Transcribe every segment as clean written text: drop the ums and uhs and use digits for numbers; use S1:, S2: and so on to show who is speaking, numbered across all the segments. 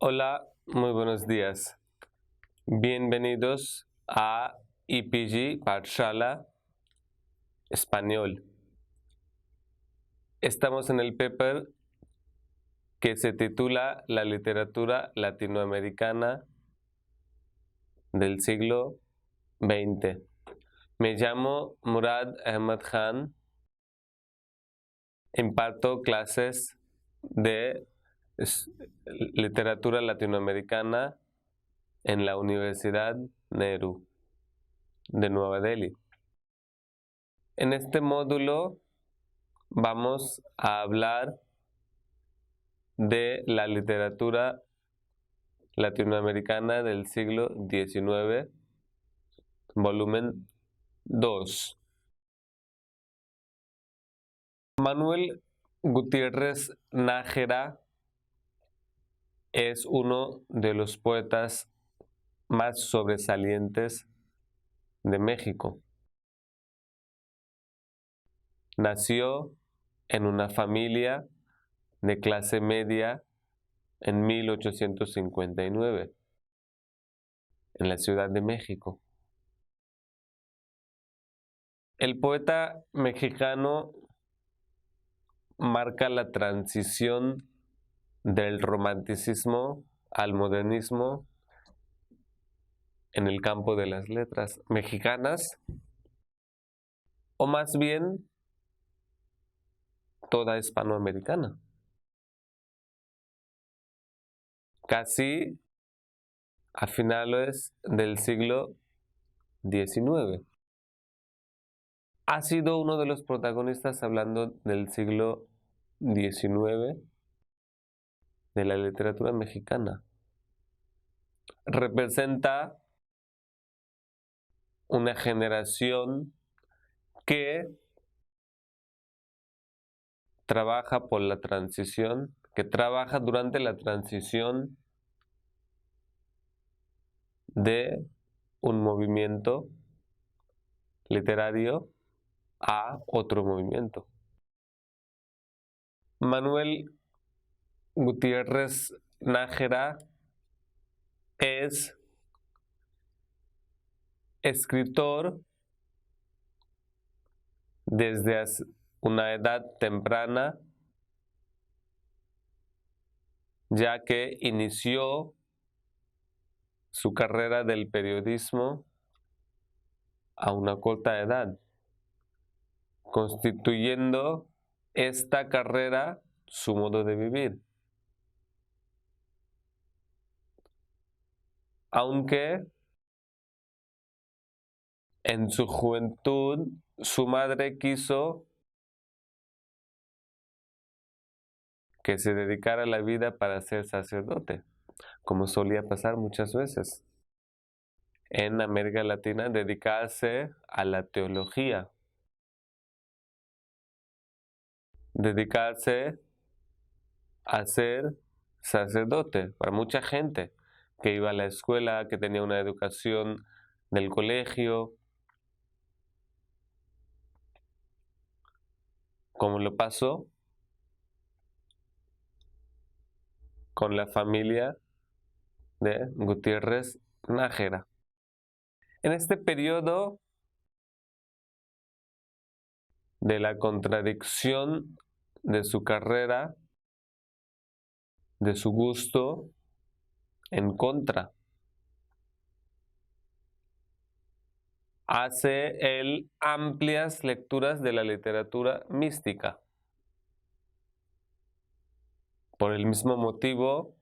S1: Hola, muy buenos días. Bienvenidos a EPG Pathshala Español. Estamos en el paper que se titula La literatura latinoamericana del siglo XX. Me llamo Murad Ahmad Khan. Imparto clases de literatura latinoamericana en la Universidad Nehru de Nueva Delhi. En este módulo vamos a hablar de la literatura latinoamericana del siglo XIX, volumen 2. Manuel Gutiérrez Nájera es uno de los poetas más sobresalientes de México. Nació en una familia de clase media en 1859, en la Ciudad de México. El poeta mexicano marca la transición del romanticismo al modernismo en el campo de las letras mexicanas, o más bien toda hispanoamericana. Casi a finales del siglo XIX. Ha sido uno de los protagonistas, hablando del siglo XIX, de la literatura mexicana. Representa una generación que trabaja por la transición, que trabaja durante la transición de un movimiento literario a otro movimiento. Manuel Gutiérrez Nájera es escritor desde una edad temprana, ya que inició su carrera del periodismo a una corta edad, constituyendo esta carrera su modo de vivir. Aunque en su juventud su madre quiso que se dedicara a la vida para ser sacerdote, como solía pasar muchas veces en América Latina, dedicarse a la teología, dedicarse a ser sacerdote. Para mucha gente que iba a la escuela, que tenía una educación del colegio, como lo pasó con la familia de Gutiérrez Nájera. En este periodo de la contradicción de su carrera, de su gusto en contra, hace él amplias lecturas de la literatura mística. Por el mismo motivo,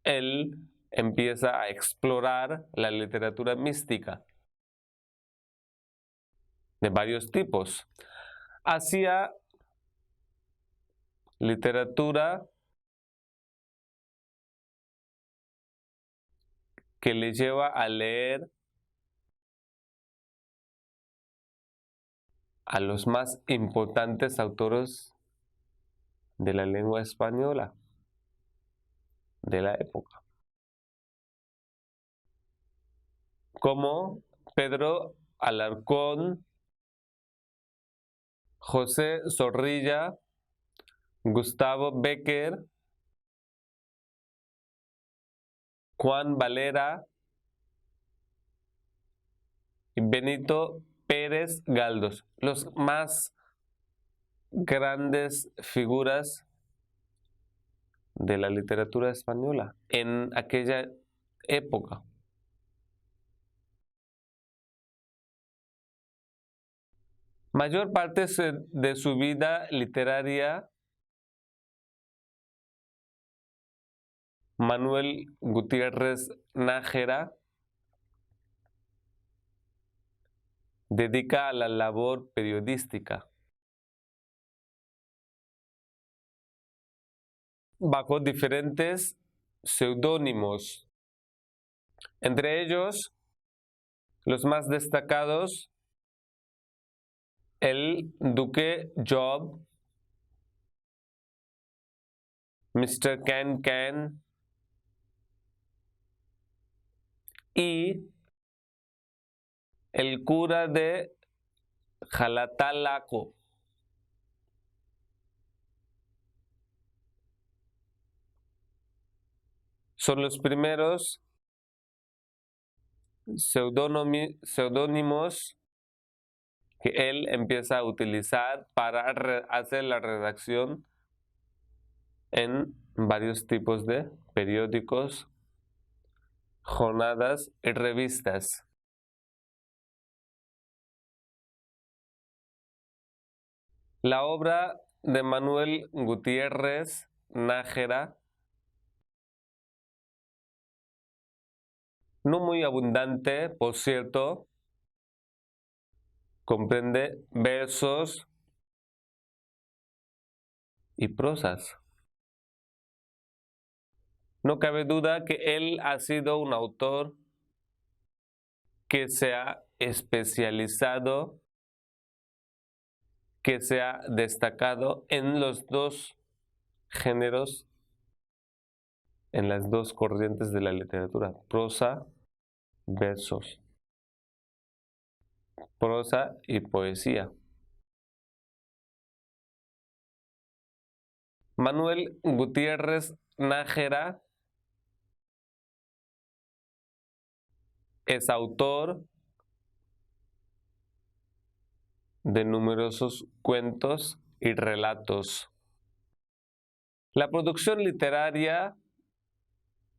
S1: él empieza a explorar la literatura mística de varios tipos. Hacía literatura que le lleva a leer a los más importantes autores de la lengua española de la época, como Pedro Alarcón, José Zorrilla Gustavo Becker, Juan Valera y Benito Pérez Galdós, los más grandes figuras de la literatura española en aquella época. Mayor parte de su vida literaria, Manuel Gutiérrez Nájera dedica a la labor periodística. Bajo diferentes seudónimos, entre ellos los más destacados, el Duque Job, Mr. Can Can y el cura de Jalatalaco. Son los primeros seudónimos que él empieza a utilizar para hacer la redacción en varios tipos de periódicos, jornadas y revistas. La obra de Manuel Gutiérrez Nájera, no muy abundante, por cierto, comprende versos y prosas. No cabe duda que él ha sido un autor que se ha especializado, que se ha destacado en los dos géneros, en las dos corrientes de la literatura, prosa, versos, prosa y poesía. Manuel Gutiérrez Nájera es autor de numerosos cuentos y relatos. La producción literaria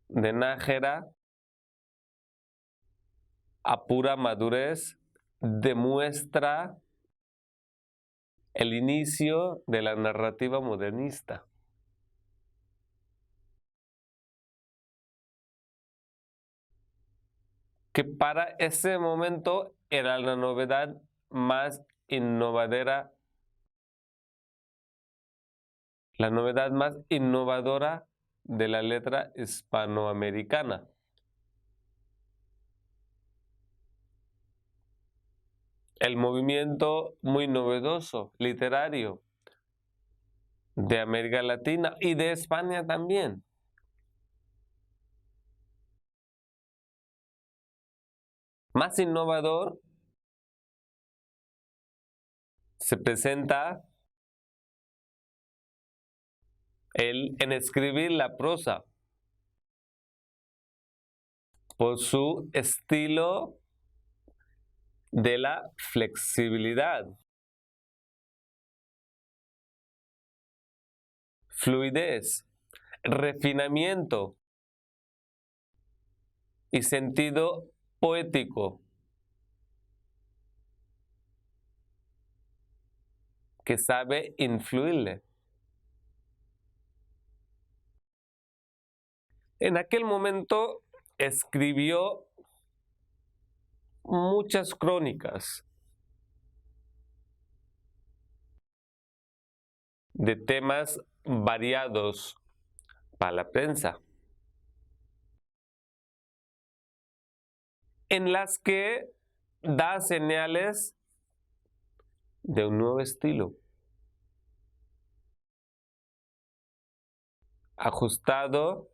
S1: de Nájera a pura madurez demuestra el inicio de la narrativa modernista. Que para ese momento era la novedad más innovadora, la novedad más innovadora de la letra hispanoamericana. El movimiento muy novedoso, literario, de América Latina y de España también. Más innovador se presenta él en escribir la prosa por su estilo de la flexibilidad, fluidez, refinamiento y sentido poético que sabe influirle. En aquel momento escribió muchas crónicas de temas variados para la prensa, en las que da señales de un nuevo estilo, ajustado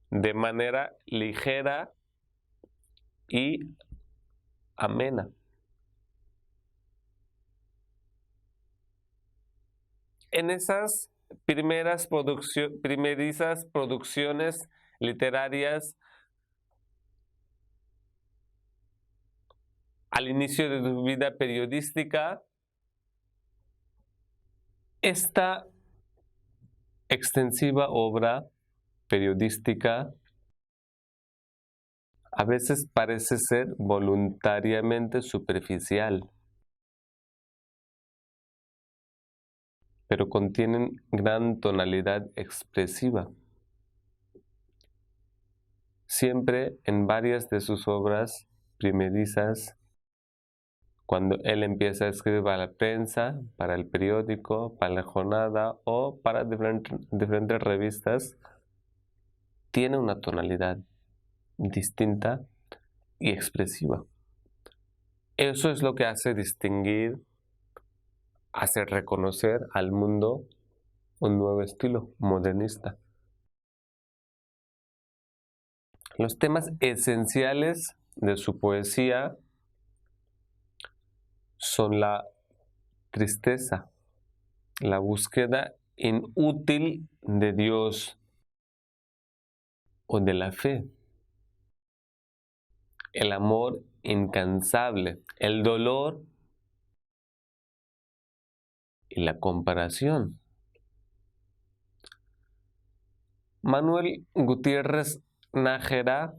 S1: de manera ligera y amena. en esas primerizas producciones literarias, al inicio de tu vida periodística, esta extensiva obra periodística a veces parece ser voluntariamente superficial, pero contienen gran tonalidad expresiva. Siempre en varias de sus obras primerizas, cuando él empieza a escribir para la prensa, para el periódico, para la jornada o para diferentes revistas, tiene una tonalidad distinta y expresiva. Eso es lo que hace distinguir, hace reconocer al mundo un nuevo estilo modernista. Los temas esenciales de su poesía son la tristeza, la búsqueda inútil de Dios o de la fe, el amor incansable, el dolor y la comparación. Manuel Gutiérrez Nájera,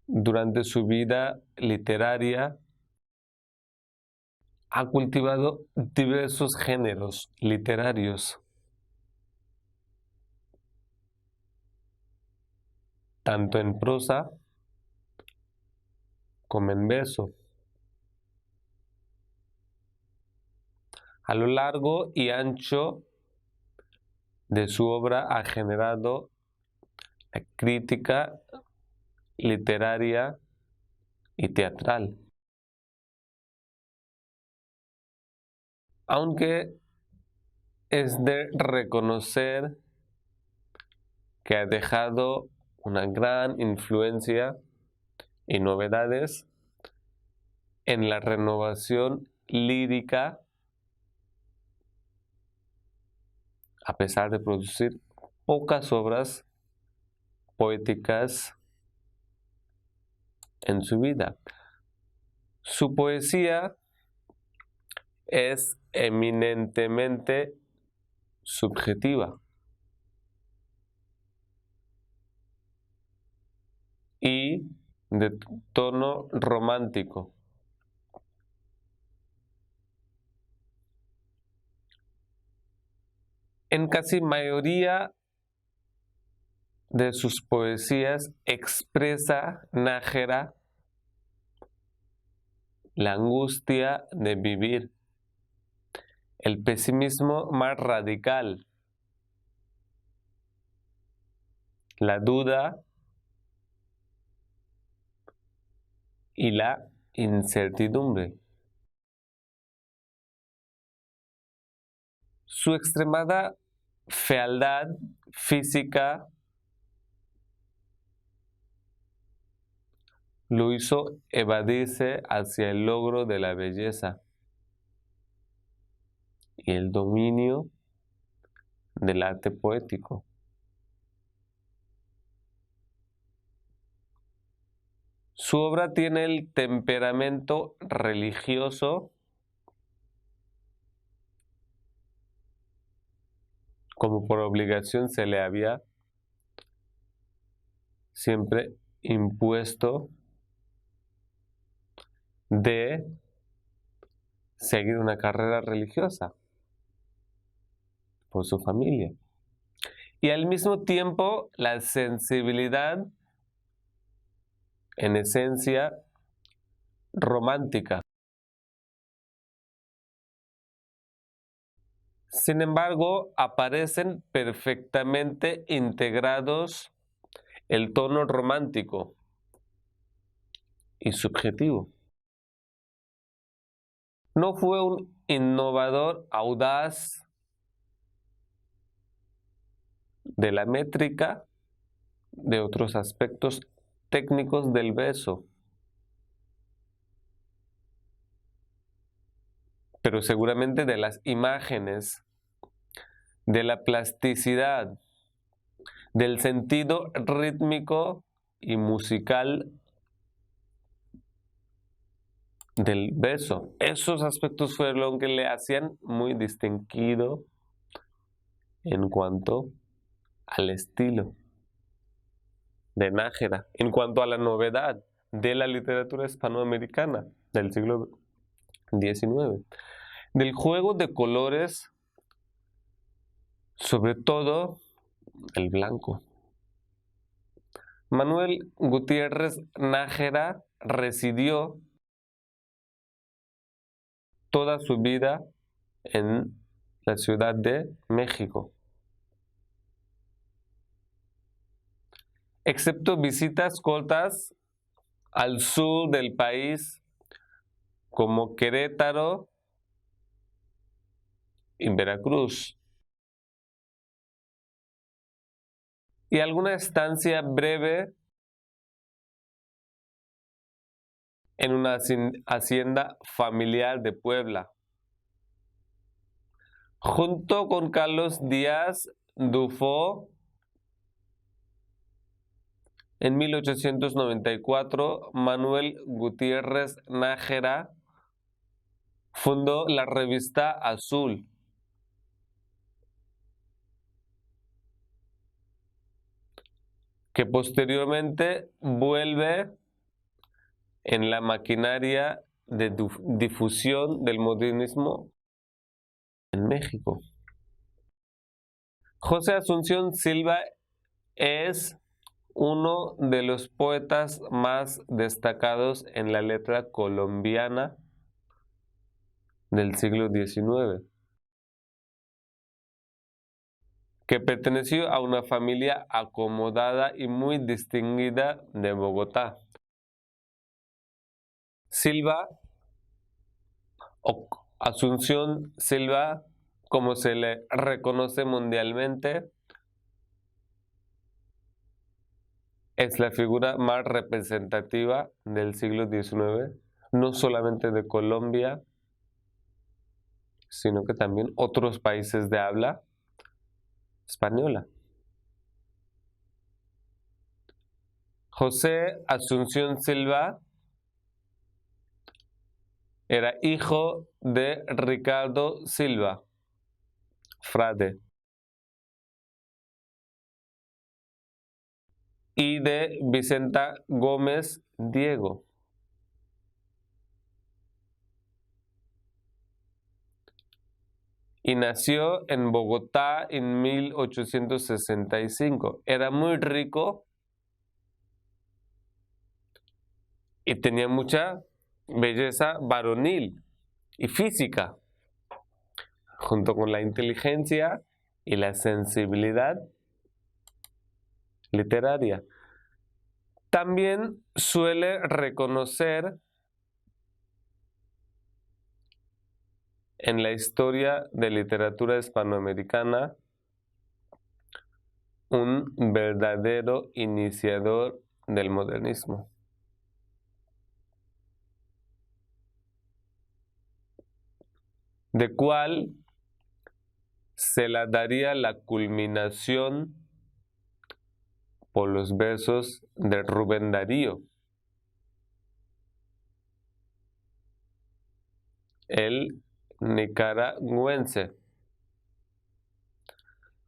S1: durante su vida literaria, ha cultivado diversos géneros literarios, tanto en prosa como en verso. A lo largo y ancho de su obra ha generado la crítica literaria y teatral. Aunque es de reconocer que ha dejado una gran influencia y novedades en la renovación lírica, a pesar de producir pocas obras poéticas en su vida. Su poesía es eminentemente subjetiva y de tono romántico. En casi mayoría de sus poesías expresa Nájera la angustia de vivir, el pesimismo más radical, la duda y la incertidumbre. Su extremada fealdad física lo hizo evadirse hacia el logro de la belleza y el dominio del arte poético. Su obra tiene el temperamento religioso, como por obligación se le había siempre impuesto de seguir una carrera religiosa por su familia. Y al mismo tiempo la sensibilidad, en esencia, romántica. Sin embargo, aparecen perfectamente integrados el tono romántico y subjetivo. No fue un innovador audaz de la métrica de otros aspectos técnicos del verso. pero seguramente de las imágenes, de la plasticidad, del sentido rítmico y musical del verso. Esos aspectos fueron lo que le hacían muy distinguido en cuanto al estilo de Nájera, en cuanto a la novedad de la literatura hispanoamericana del siglo XIX, del juego de colores, sobre todo el blanco. Manuel Gutiérrez Nájera residió toda su vida en la Ciudad de México, excepto visitas cortas al sur del país como Querétaro y Veracruz, y alguna estancia breve en una hacienda familiar de Puebla. Junto con Carlos Díaz Dufo, en 1894, Manuel Gutiérrez Nájera fundó la revista Azul, que posteriormente vuelve en la maquinaria de difusión del modernismo en México. José Asunción Silva es uno de los poetas más destacados en la letra colombiana del siglo XIX, que perteneció a una familia acomodada y muy distinguida de Bogotá. Silva, o Asunción Silva, como se le reconoce mundialmente, es la figura más representativa del siglo XIX, no solamente de Colombia, sino que también otros países de habla española. José Asunción Silva era hijo de Ricardo Silva, frade, y de Vicenta Gómez Diego. Y nació en Bogotá en 1865. Era muy rico y tenía mucha belleza varonil y física, junto con la inteligencia y la sensibilidad literaria. También suele reconocer en la historia de literatura hispanoamericana un verdadero iniciador del modernismo, de cual se la daría la culminación por los versos de Rubén Darío, el nicaragüense.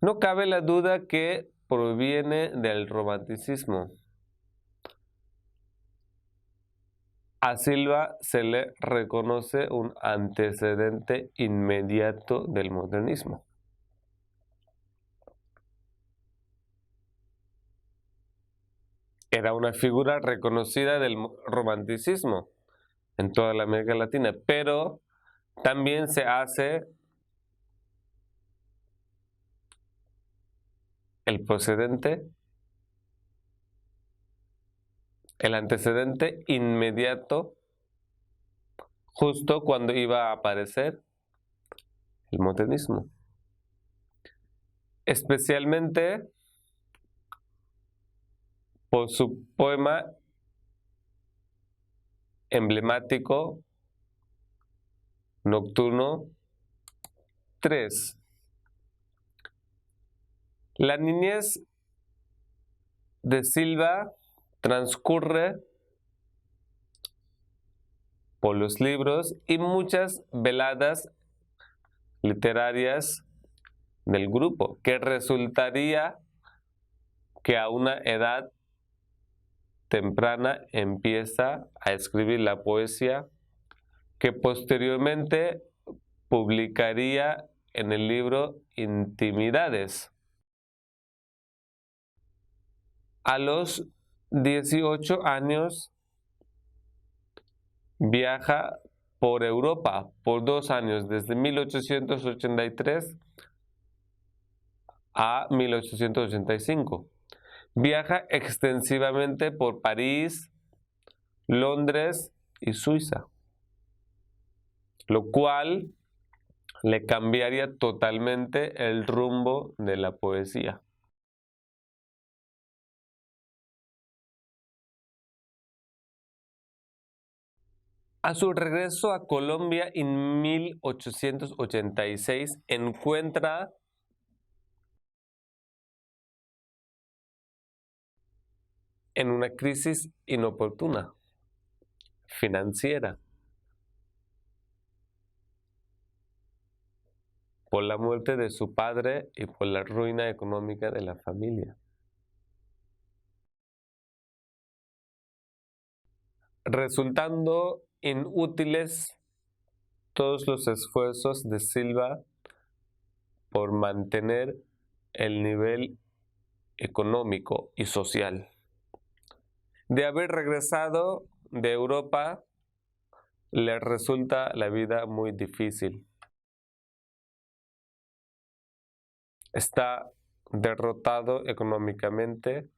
S1: No cabe la duda que proviene del romanticismo. A Silva se le reconoce un antecedente inmediato del modernismo. Era una figura reconocida del romanticismo en toda la América Latina, pero también se hace el antecedente inmediato, justo cuando iba a aparecer el modernismo. Especialmente por su poema emblemático Nocturno 3. La niñez de Silva transcurre por los libros y muchas veladas literarias del grupo, que resultaría que a una edad temprana empieza a escribir la poesía que posteriormente publicaría en el libro Intimidades. A los 18 años viaja por Europa por 2 años, desde 1883 a 1885. Viaja extensivamente por París, Londres y Suiza, lo cual le cambiaría totalmente el rumbo de la poesía. A su regreso a Colombia en 1886 encuentra en una crisis inoportuna financiera por la muerte de su padre y por la ruina económica de la familia. Resultando inútiles todos los esfuerzos de Silva por mantener el nivel económico y social. De haber regresado de Europa, le resulta la vida muy difícil. Está derrotado económicamente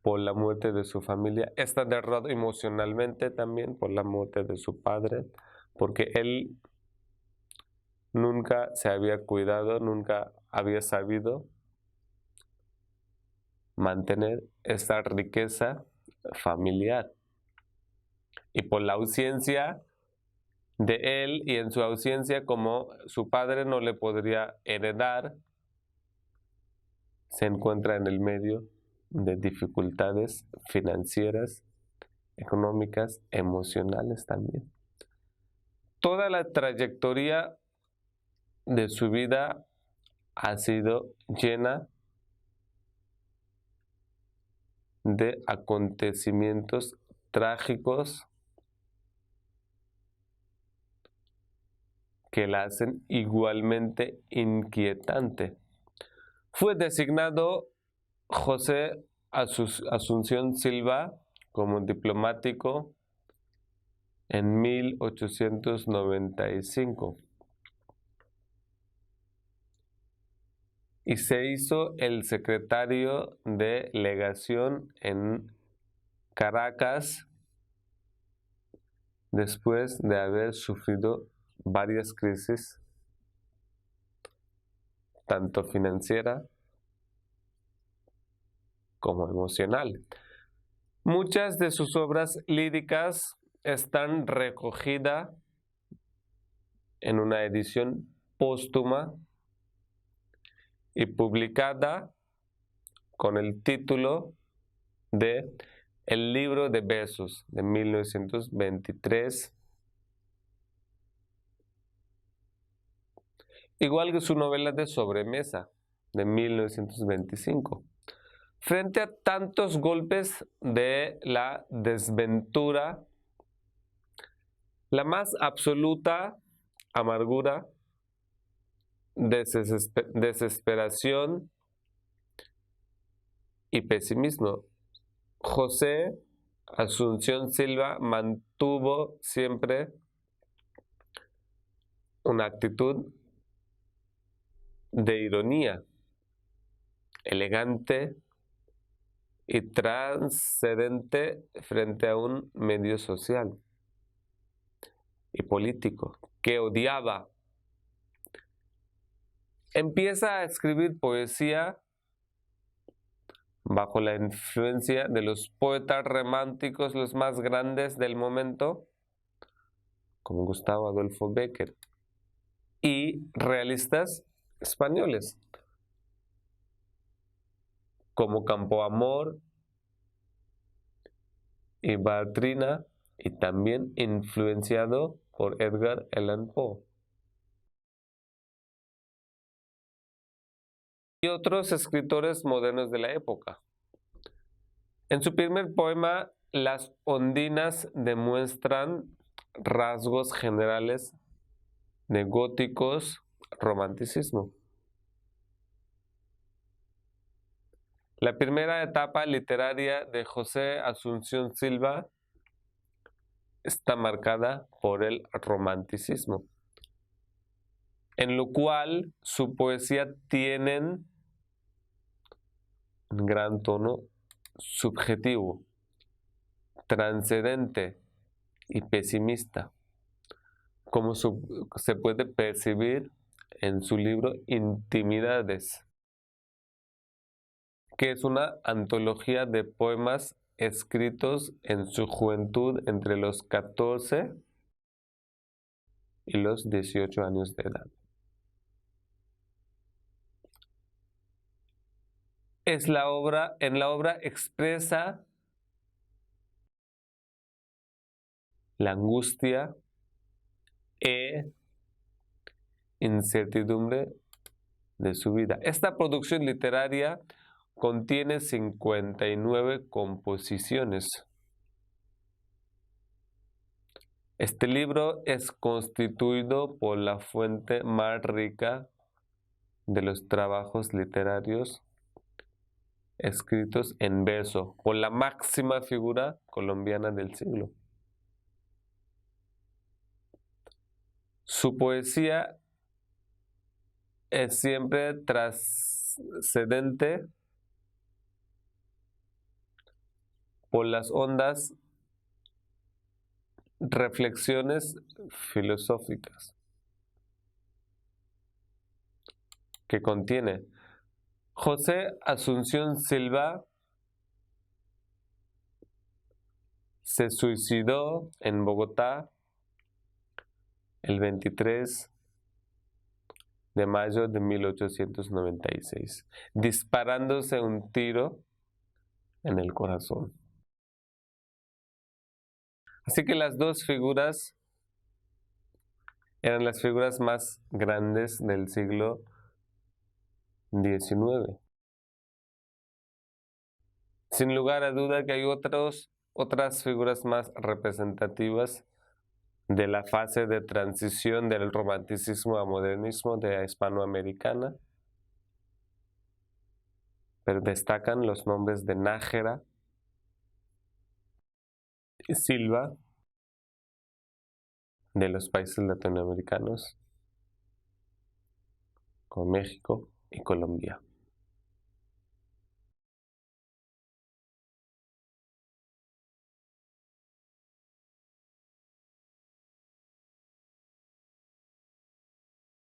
S1: por la muerte de su familia. Está derrotado emocionalmente también por la muerte de su padre, porque él nunca se había cuidado, nunca había sabido mantener esa riqueza familiar. Y por la ausencia de él, y en su ausencia, como su padre no le podría heredar, se encuentra en el medio de dificultades financieras, económicas, emocionales también. Toda la trayectoria de su vida ha sido llena de acontecimientos trágicos que la hacen igualmente inquietante. Fue designado José Asunción Silva como diplomático en 1895 y se hizo el secretario de legación en Caracas después de haber sufrido varias crisis, tanto financiera como emocional. Muchas de sus obras líricas están recogidas en una edición póstuma y publicada con el título de El libro de versos de 1923, igual que su novela de sobremesa de 1925. Frente a tantos golpes de la desventura, la más absoluta amargura, desesperación y pesimismo, José Asunción Silva mantuvo siempre una actitud de ironía, elegante y trascendente frente a un medio social y político que odiaba. Empieza a escribir poesía bajo la influencia de los poetas románticos, los más grandes del momento, como Gustavo Adolfo Bécquer, y realistas españoles, como Campoamor y Bartrina, y también influenciado por Edgar Allan Poe. Y otros escritores modernos de la época. En su primer poema, Las ondinas demuestran rasgos generales de góticos romanticismo. La primera etapa literaria de José Asunción Silva está marcada por el romanticismo, en lo cual su poesía tiene un gran tono subjetivo, transcendente y pesimista, como se puede percibir en su libro Intimidades, que es una antología de poemas escritos en su juventud entre los 14 y los 18 años de edad. En la obra expresa la angustia e incertidumbre de su vida. Esta producción literaria contiene 59 composiciones. Este libro es constituido por la fuente más rica de los trabajos literarios escritos en verso por la máxima figura colombiana del siglo. Su poesía es siempre trascendente por las hondas reflexiones filosóficas que contiene. José Asunción Silva se suicidó en Bogotá el 23 de mayo de 1896, disparándose un tiro en el corazón. Así que las dos figuras eran las figuras más grandes del siglo XIX. Sin lugar a duda que hay otras figuras más representativas de la fase de transición del romanticismo a modernismo de hispanoamericana, pero destacan los nombres de Nájera y Silva de los países latinoamericanos, como México y Colombia.